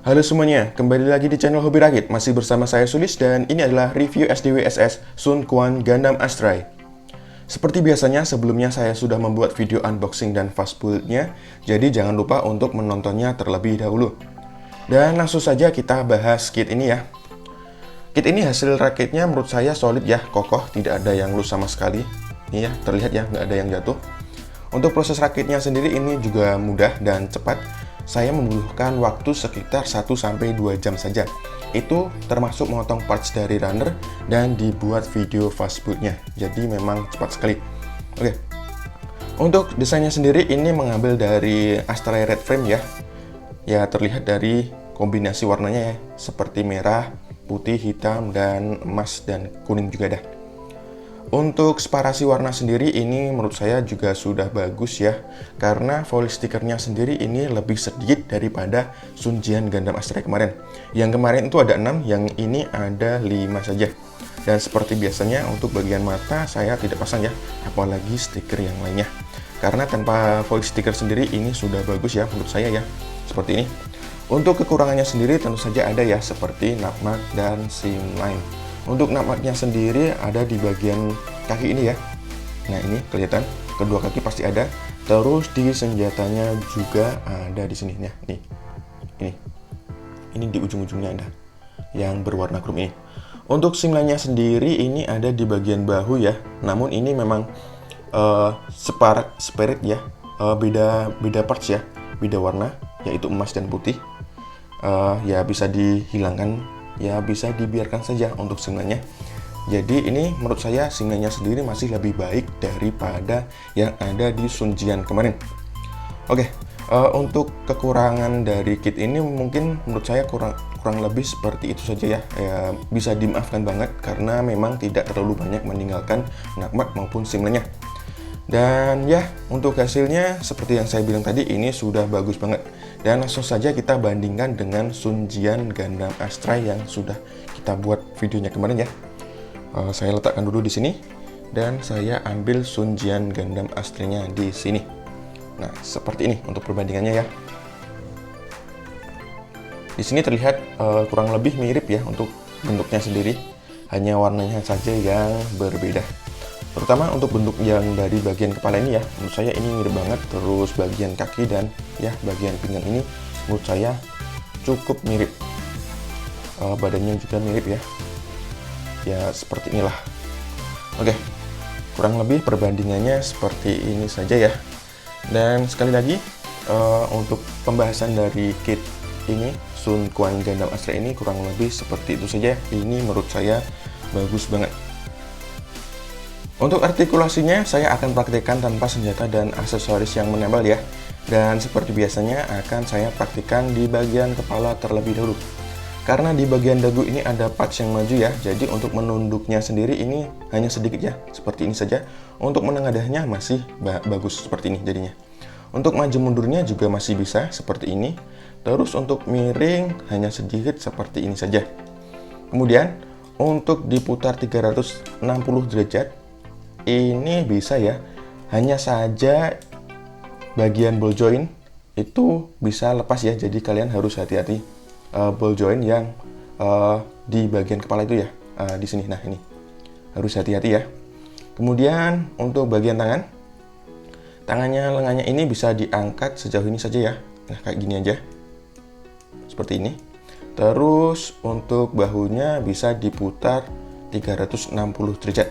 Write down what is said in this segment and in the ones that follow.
Halo semuanya, kembali lagi di channel Hobi Rakit. Masih bersama saya Sulis dan ini adalah review SDWSS Sun Quan Gundam Astray. Seperti biasanya, sebelumnya saya sudah membuat video unboxing dan fast build-nya, jadi jangan lupa untuk menontonnya terlebih dahulu. Dan langsung saja kita bahas kit ini ya. Kit ini hasil rakitnya menurut saya solid ya, kokoh, tidak ada yang loose sama sekali. Ini ya, terlihat ya, nggak ada yang jatuh. Untuk proses rakitnya sendiri ini juga mudah dan cepat. Saya membutuhkan waktu sekitar 1-2 jam saja. Itu termasuk memotong parts dari runner dan dibuat video fast build-nya. Jadi memang cepat sekali. Oke. Untuk desainnya sendiri ini mengambil dari Astray Red Frame ya. Ya terlihat dari kombinasi warnanya ya, seperti merah, putih, hitam, dan emas dan kuning juga dah. Untuk separasi warna sendiri ini menurut saya juga sudah bagus ya, karena foil stikernya sendiri ini lebih sedikit daripada Sun Jian Gundam Astray kemarin. Yang kemarin itu ada 6, yang ini ada 5 saja. Dan seperti biasanya untuk bagian mata saya tidak pasang ya, apalagi stiker yang lainnya. Karena tanpa foil stiker sendiri ini sudah bagus ya menurut saya ya, seperti ini. Untuk kekurangannya sendiri tentu saja ada ya, seperti napmark dan seam line. Untuk napmarknya sendiri ada di bagian kaki ini ya. Nah ini kelihatan, kedua kaki pasti ada. Terus di senjatanya juga ada di sini. Nah ini di ujung-ujungnya ada yang berwarna krum ini. Untuk seam line-nya sendiri ini ada di bagian bahu ya. Namun ini memang separate ya, beda parts ya, beda warna, yaitu emas dan putih. Ya bisa dihilangkan, ya bisa dibiarkan saja untuk singlenya. Jadi ini menurut saya singlenya sendiri masih lebih baik daripada yang ada di Sun Jian kemarin. Oke, untuk kekurangan dari kit ini mungkin menurut saya kurang lebih seperti itu saja ya. Bisa dimaafkan banget karena memang tidak terlalu banyak meninggalkan napmark maupun singlenya. Dan ya, untuk hasilnya seperti yang saya bilang tadi, ini sudah bagus banget. Dan langsung saja kita bandingkan dengan Sun Jian Gundam Astray yang sudah kita buat videonya kemarin ya. Saya letakkan dulu di sini dan saya ambil Sun Jian Gundam Astray-nya di sini. Nah, seperti ini untuk perbandingannya ya. Di sini terlihat kurang lebih mirip ya untuk bentuknya sendiri, hanya warnanya saja yang berbeda. Terutama untuk bentuk yang dari bagian kepala ini ya, menurut saya ini mirip banget. Terus bagian kaki dan ya bagian pinggang ini menurut saya cukup mirip. Badannya juga mirip ya. Ya seperti inilah. Oke, kurang lebih perbandingannya seperti ini saja ya. Dan sekali lagi untuk pembahasan dari kit ini Sun Quan Gundam Astray ini kurang lebih seperti itu saja. Ini menurut saya bagus banget. Untuk artikulasinya saya akan praktikkan tanpa senjata dan aksesoris yang menempel ya. Dan seperti biasanya akan saya praktikkan di bagian kepala terlebih dahulu. Karena di bagian dagu ini ada parts yang maju ya, jadi untuk menunduknya sendiri ini hanya sedikit ya, seperti ini saja. Untuk menengadahnya masih bagus seperti ini jadinya. Untuk maju mundurnya juga masih bisa seperti ini. Terus untuk miring hanya sedikit seperti ini saja. Kemudian untuk diputar 360 derajat ini bisa ya, hanya saja bagian ball joint itu bisa lepas ya, jadi kalian harus hati-hati ball joint yang di bagian kepala itu ya, di sini. Nah ini harus hati-hati ya. Kemudian untuk bagian lengannya ini bisa diangkat sejauh ini saja ya. Nah kayak gini aja, seperti ini. Terus untuk bahunya bisa diputar 360 derajat.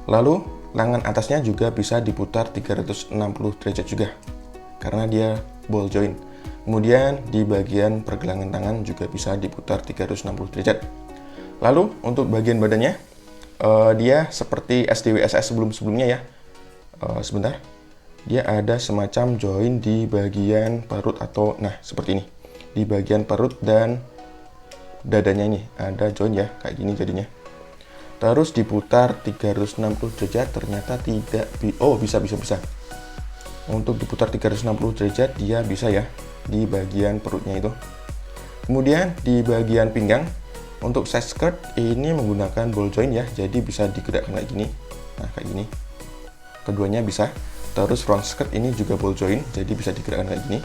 Lalu lengan atasnya juga bisa diputar 360 derajat juga, karena dia ball joint. Kemudian di bagian pergelangan tangan juga bisa diputar 360 derajat. Lalu untuk bagian badannya, dia seperti SDWSS sebelumnya ya. Sebentar, dia ada semacam joint di bagian perut atau nah seperti ini. Di bagian perut dan dadanya ini ada joint ya, kayak gini jadinya. Terus diputar 360 derajat ternyata tidak bisa. Untuk diputar 360 derajat dia bisa ya di bagian perutnya itu. Kemudian di bagian pinggang untuk side skirt ini menggunakan ball joint ya, jadi bisa digerakkan kayak gini. Nah kayak gini. Keduanya bisa. Terus front skirt ini juga ball joint, jadi bisa digerakkan kayak gini.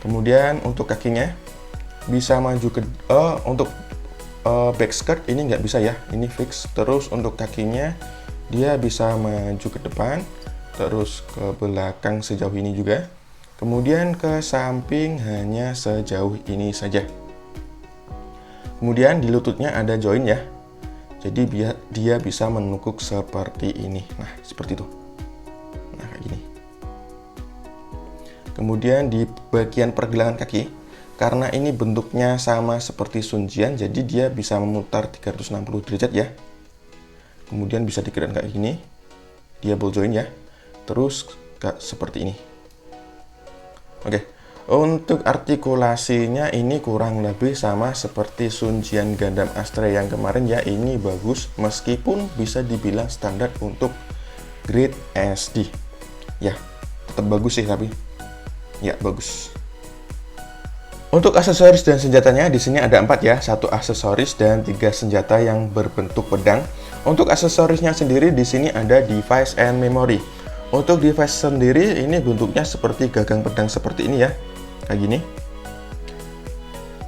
Kemudian untuk kakinya bisa maju ke untuk back skirt ini nggak bisa ya, ini fix. Terus untuk kakinya dia bisa maju ke depan, terus ke belakang sejauh ini juga. Kemudian ke samping hanya sejauh ini saja. Kemudian di lututnya ada join ya. Jadi biar dia bisa menekuk seperti ini. Nah, seperti itu. Nah, kayak gini. Kemudian di bagian pergelangan kaki, karena ini bentuknya sama seperti Sunjian, jadi dia bisa memutar 360 derajat ya. Kemudian bisa dikenakan kayak gini. Dia ball join ya. Terus seperti ini. Oke. Untuk artikulasinya ini kurang lebih sama seperti Sunjian Gundam Astra yang kemarin ya. Ini bagus meskipun bisa dibilang standar untuk grade SD. Ya, tetap bagus sih tapi. Ya, bagus. Untuk aksesoris dan senjatanya di sini ada 4 ya. 1 aksesoris dan 3 senjata yang berbentuk pedang. Untuk aksesorisnya sendiri di sini ada device and memory. Untuk device sendiri ini bentuknya seperti gagang pedang seperti ini ya. Kayak gini.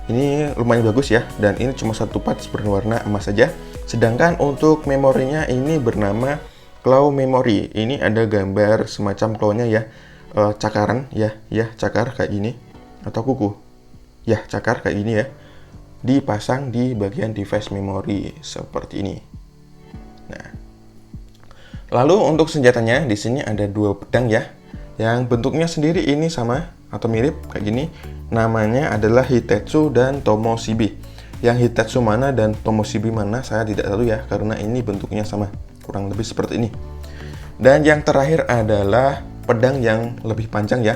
Ini lumayan bagus ya, dan ini cuma satu parts berwarna emas saja. Sedangkan untuk memorinya ini bernama claw memory. Ini ada gambar semacam claw-nya ya, cakaran ya, cakar kayak gini atau kuku. Ya, cakar kayak gini ya. Dipasang di bagian device memory seperti ini. Nah. Lalu untuk senjatanya di sini ada 2 pedang ya. Yang bentuknya sendiri ini sama atau mirip kayak gini. Namanya adalah Hitetsu dan Tomoshibi. Yang Hitetsu mana dan Tomoshibi mana saya tidak tahu ya, karena ini bentuknya sama, kurang lebih seperti ini. Dan yang terakhir adalah pedang yang lebih panjang ya.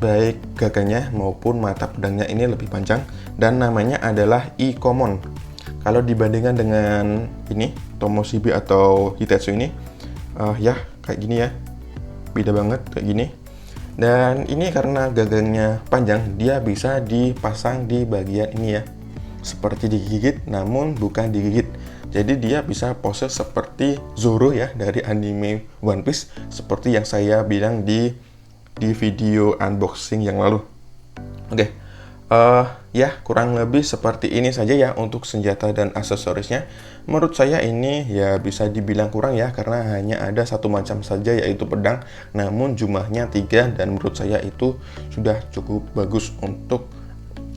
Baik gagangnya maupun mata pedangnya ini lebih panjang, dan namanya adalah Ikomon. Kalau dibandingkan dengan ini Tomoshibi atau Hitetsu ini ya kayak gini ya, beda banget kayak gini. Dan ini karena gagangnya panjang, dia bisa dipasang di bagian ini ya, seperti digigit namun bukan digigit. Jadi dia bisa pose seperti Zoro ya dari anime One Piece, seperti yang saya bilang di video unboxing yang lalu. Oke. Ya kurang lebih seperti ini saja ya untuk senjata dan aksesorisnya. Menurut saya ini ya bisa dibilang kurang ya, karena hanya ada satu macam saja yaitu pedang, namun jumlahnya 3, dan menurut saya itu sudah cukup bagus untuk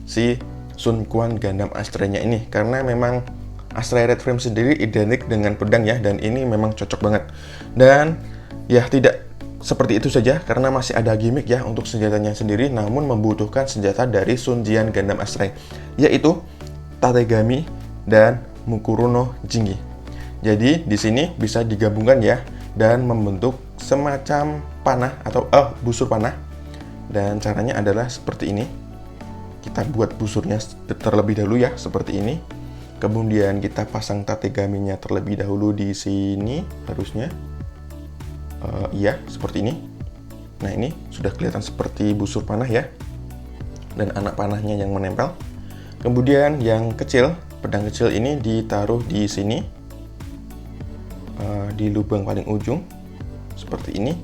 si Sun Quan Gundam Astra-nya ini, karena memang Astra Red Frame sendiri identik dengan pedang ya, dan ini memang cocok banget. Dan ya tidak seperti itu saja, karena masih ada gimmick ya untuk senjatanya sendiri, namun membutuhkan senjata dari Sunjian Gundam Astra, yaitu Tategami dan Mukuruno Jingi. Jadi di sini bisa digabungkan ya, dan membentuk semacam panah atau busur panah. Dan caranya adalah seperti ini. Kita buat busurnya terlebih dahulu ya, seperti ini. Kemudian kita pasang Tategaminya terlebih dahulu di sini harusnya. Iya, seperti ini. Nah, ini sudah kelihatan seperti busur panah ya. Dan anak panahnya yang menempel. Kemudian yang kecil, pedang kecil ini ditaruh di sini. Di lubang paling ujung. Seperti ini.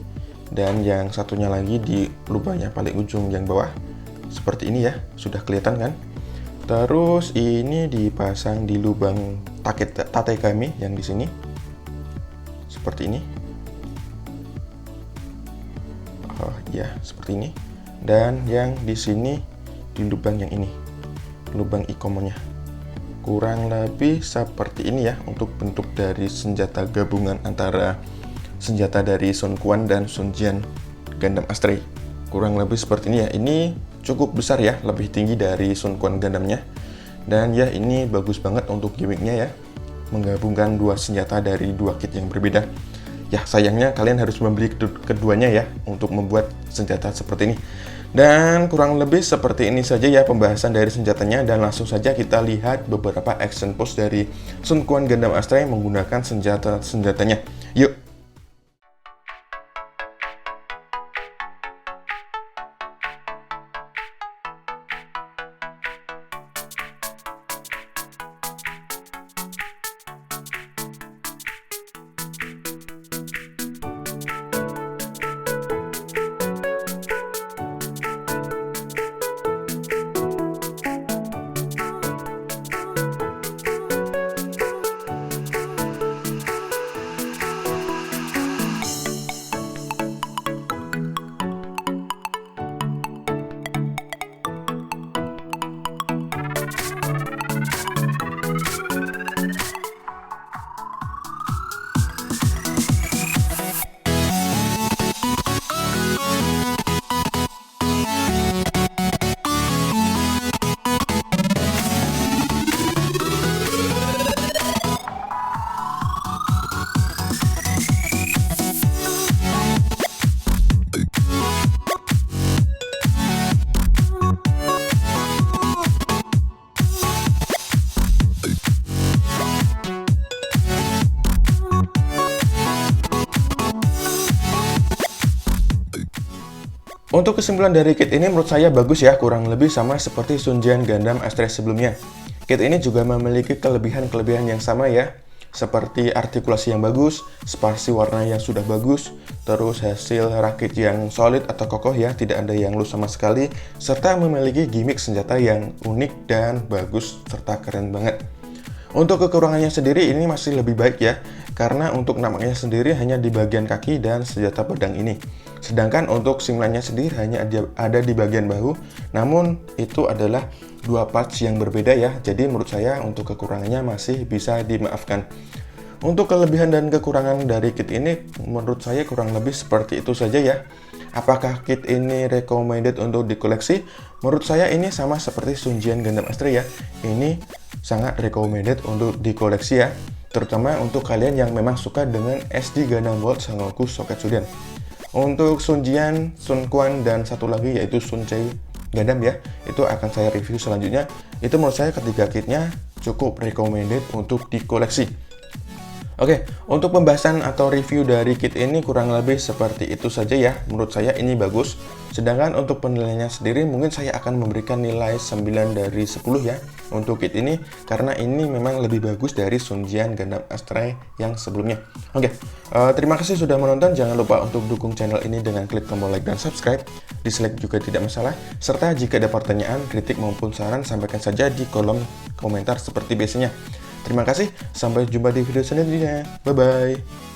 Dan yang satunya lagi di lubangnya paling ujung yang bawah. Seperti ini ya, sudah kelihatan kan? Terus ini dipasang di lubang Tategami yang di sini. Seperti ini. Ya, seperti ini. Dan yang di sini di lubang yang ini, lubang Ikomonnya. Kurang lebih seperti ini ya untuk bentuk dari senjata gabungan antara senjata dari Sun Quan dan Sunjian Gundam Astra. Kurang lebih seperti ini ya. Ini cukup besar ya, lebih tinggi dari Sun Quan Gundamnya. Dan ya ini bagus banget untuk gimmicknya ya, menggabungkan 2 senjata dari 2 kit yang berbeda. Ya sayangnya kalian harus membeli keduanya ya untuk membuat senjata seperti ini. Dan kurang lebih seperti ini saja ya pembahasan dari senjatanya, dan langsung saja kita lihat beberapa action pose dari Sun Quan Gundam Astra yang menggunakan senjatanya. Yuk. Untuk kesimpulan dari kit ini menurut saya bagus ya, kurang lebih sama seperti Sunjian Gundam Astray sebelumnya. Kit ini juga memiliki kelebihan-kelebihan yang sama ya, seperti artikulasi yang bagus, sparsi warna yang sudah bagus, terus hasil rakit yang solid atau kokoh ya, tidak ada yang loose sama sekali, serta memiliki gimmick senjata yang unik dan bagus serta keren banget. Untuk kekurangannya sendiri ini masih lebih baik ya, karena untuk nampaknya sendiri hanya di bagian kaki dan senjata pedang ini. Sedangkan untuk simlannya sendiri hanya ada di bagian bahu, namun itu adalah dua parts yang berbeda ya, jadi menurut saya untuk kekurangannya masih bisa dimaafkan. Untuk kelebihan dan kekurangan dari kit ini menurut saya kurang lebih seperti itu saja ya. Apakah kit ini recommended untuk dikoleksi? Menurut saya ini sama seperti Sunjian Gundam Astray ya. Ini sangat recommended untuk dikoleksi ya, terutama untuk kalian yang memang suka dengan SD Gundam World Sangoku Sogetsuren. Untuk Sunjian, Sun Quan, dan satu lagi yaitu Sun Cai Gundam ya, itu akan saya review selanjutnya. Itu menurut saya ketiga kitnya cukup recommended untuk dikoleksi. Oke, untuk pembahasan atau review dari kit ini kurang lebih seperti itu saja ya. Menurut saya ini bagus. Sedangkan untuk penilaiannya sendiri mungkin saya akan memberikan nilai 9 dari 10 ya untuk kit ini, karena ini memang lebih bagus dari Sunjian Gundam Astray yang sebelumnya. Oke, terima kasih sudah menonton. Jangan lupa untuk dukung channel ini dengan klik tombol like dan subscribe. Dislike juga tidak masalah. Serta jika ada pertanyaan, kritik maupun saran, sampaikan saja di kolom komentar seperti biasanya. Terima kasih, sampai jumpa di video selanjutnya. Bye-bye.